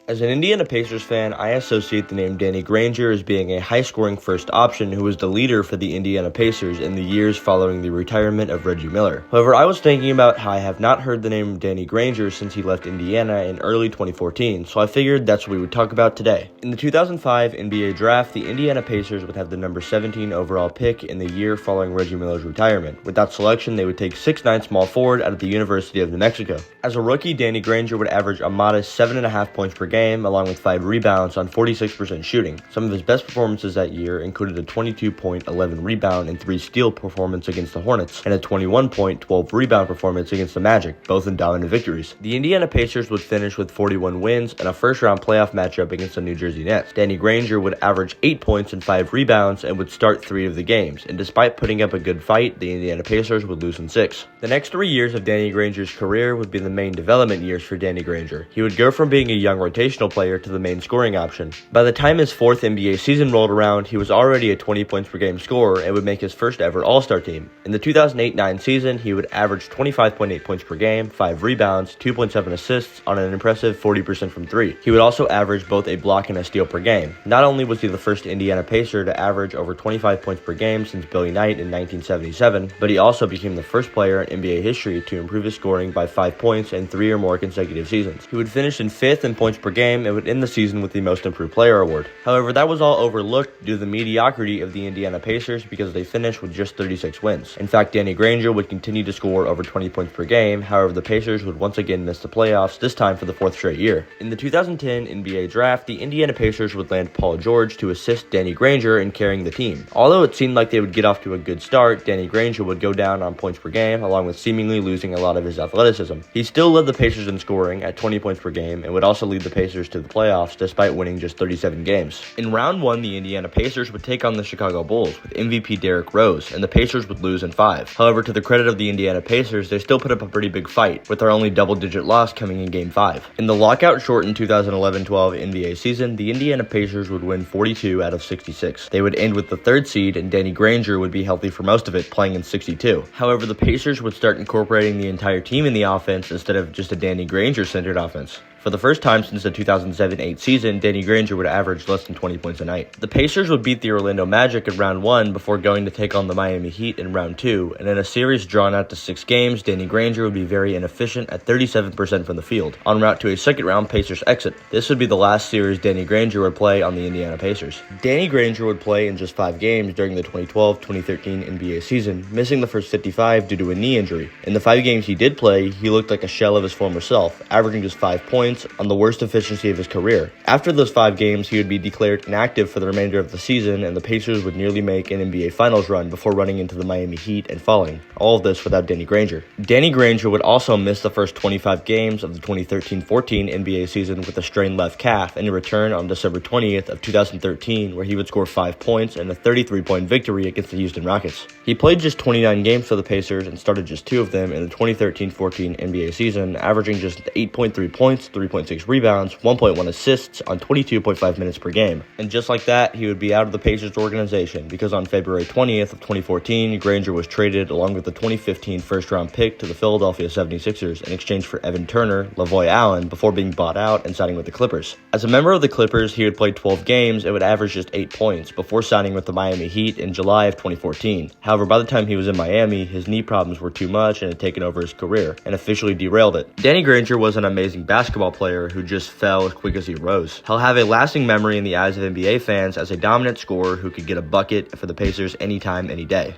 As an Indiana Pacers fan, I associate the name Danny Granger as being a high-scoring first option who was the leader for the Indiana Pacers in the years following the retirement of Reggie Miller. However, I was thinking about how I have not heard the name Danny Granger since he left Indiana in early 2014, so I figured that's what we would talk about today. In the 2005 NBA Draft, the Indiana Pacers would have the number 17 overall pick in the year following Reggie Miller's retirement. With that selection, they would take 6'9" small forward out of the University of New Mexico. As a rookie, Danny Granger would average a modest 7.5 points per game, along with 5 rebounds on 46% shooting. Some of his best performances that year included a 22-point, 11 rebound, and 3 steal performance against the Hornets, and a 21-point, 12 rebound performance against the Magic, both in dominant victories. The Indiana Pacers would finish with 41 wins and a first-round playoff matchup against the New Jersey Nets. Danny Granger would average 8 points and 5 rebounds and would start 3 of the games, and despite putting up a good fight, the Indiana Pacers would lose in 6. The next 3 years of Danny Granger's career would be the main development years for Danny Granger. He would go from being a young rotational player to the main scoring option. By the time his 4th NBA season rolled around, he was already a 20 points per game scorer and would make his first ever All-Star team. In the 2008-9 season, he would average 25.8 points per game, 5 rebounds, 2.7 assists on an impressive 40% from 3. He would also average both a block and a steal per game. Not only was he the first Indiana Pacer to average over 25 points per game since Billy Knight in 1977, but he also became the first player in NBA history to improve his scoring by 5 points in 3 or more consecutive seasons. He would finish in 5th in points per game and would end the season with the Most Improved Player award. However, that was all overlooked due to the mediocrity of the Indiana Pacers because they finished with just 36 wins. In fact, Danny Granger would continue to score over 20 points per game. However, the Pacers would once again miss the playoffs, this time for the 4th straight year. In the 2010 NBA Draft, the Indiana Pacers would land Paul George to assist Danny Granger in carrying the team. Although it seemed like they would get off to a good start, Danny Granger would go down on points per game, along with seemingly losing a lot of his athleticism. He still led the Pacers in scoring at 20 points per game and would also lead the Pacers to the playoffs despite winning just 37 games. In round 1, the Indiana Pacers would take on the Chicago Bulls with MVP Derrick Rose, and the Pacers would lose in 5. However, to the credit of the Indiana Pacers, they still put up a pretty big fight, with their only double-digit loss coming in Game 5. In the lockout-shortened 2011-12 NBA season, the Indiana Pacers would win 42 out of 66. They would end with the 3rd seed, and Danny Granger would be healthy for most of it, playing in 62. However, the Pacers would start incorporating the entire team in the offense instead of just a Danny Granger-centered offense. For the first time since the 2007-8 season, Danny Granger would average less than 20 points a night. The Pacers would beat the Orlando Magic in round 1 before going to take on the Miami Heat in round 2, and in a series drawn out to 6 games, Danny Granger would be very inefficient at 37% from the field, en route to a second-round Pacers exit. This would be the last series Danny Granger would play on the Indiana Pacers. Danny Granger would play in just 5 games during the 2012-2013 NBA season, missing the first 55 due to a knee injury. In the 5 games he did play, he looked like a shell of his former self, averaging just 5 points on the worst efficiency of his career. After those 5 games, he would be declared inactive for the remainder of the season, and the Pacers would nearly make an NBA Finals run before running into the Miami Heat and falling. All of this without Danny Granger. Danny Granger would also miss the first 25 games of the 2013-14 NBA season with a strained left calf, and return on December 20th of 2013, where he would score 5 points and a 33-point victory against the Houston Rockets. He played just 29 games for the Pacers and started just 2 of them in the 2013-14 NBA season, averaging just 8.3 points, 3.6 rebounds, 1.1 assists on 22.5 minutes per game. And just like that, he would be out of the Pacers organization because on February 20th of 2014, Granger was traded along with the 2015 first-round pick to the Philadelphia 76ers in exchange for Evan Turner, Lavoy Allen, before being bought out and signing with the Clippers. As a member of the Clippers, he would play 12 games and would average just 8 points before signing with the Miami Heat in July of 2014. However, by the time he was in Miami, his knee problems were too much and had taken over his career and officially derailed it. Danny Granger was an amazing basketball player who just fell as quick as he rose. He'll have a lasting memory in the eyes of NBA fans as a dominant scorer who could get a bucket for the Pacers anytime, any day.